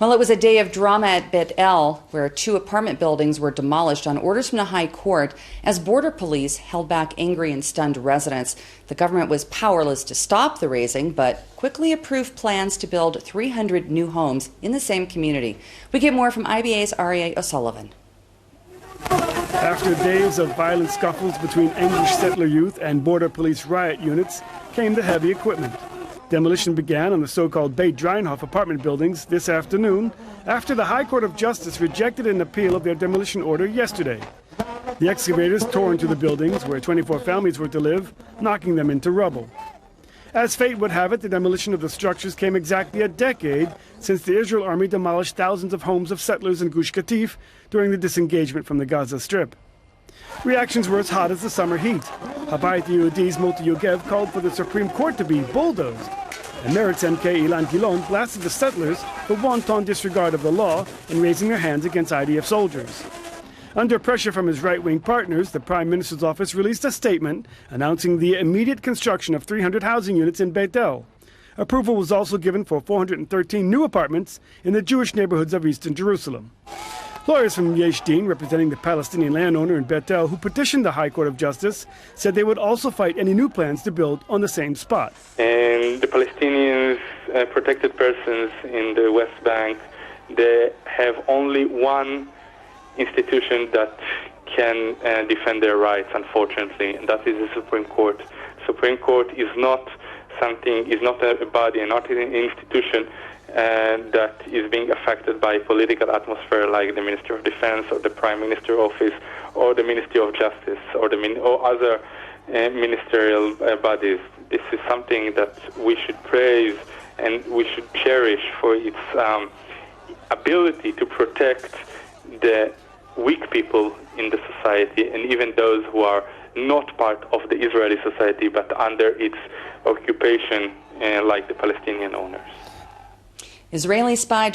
Well, it was a day of drama at Bet El, where 2 apartment buildings were demolished on orders from the High Court as border police held back angry and stunned residents. The government was powerless to stop the razing, but quickly approved plans to build 300 new homes in the same community. We get more from IBA's Aryeh O'Sullivan. After days of violent scuffles between English settler youth and border police riot units came the heavy equipment. Demolition began on the so-called Beit Dreinhof apartment buildings this afternoon after the High Court of Justice rejected an appeal of their demolition order yesterday. The excavators tore into the buildings where 24 families were to live, knocking them into rubble. As fate would have it, the demolition of the structures came exactly a decade since the Israel army demolished thousands of homes of settlers in Gush Katif during the disengagement from the Gaza Strip. Reactions were as hot as the summer heat. Habayit Yehudi's Moti Yogev called for the Supreme Court to be bulldozed. And Meretz MK Ilan Gilon blasted the settlers for wanton disregard of the law and raising their hands against IDF soldiers. Under pressure from his right-wing partners, the Prime Minister's office released a statement announcing the immediate construction of 300 housing units in Beit El. Approval was also given for 413 new apartments in the Jewish neighborhoods of eastern Jerusalem. Lawyers from Yesh representing the Palestinian landowner in Beit El, who petitioned the High Court of Justice, said they would also fight any new plans to build on the same spot. And the Palestinians, protected persons in the West Bank, they have only one institution that can defend their rights, unfortunately, and that is the Supreme Court. Supreme Court is not a body and not an institution that is being affected by political atmosphere like the Minister of Defense or the Prime Minister office or the Ministry of Justice or other ministerial bodies. This is something that we should praise and we should cherish for its ability to protect the weak people in the society and even those who are not part of the Israeli society but under its occupation like the Palestinian owners. Israeli spy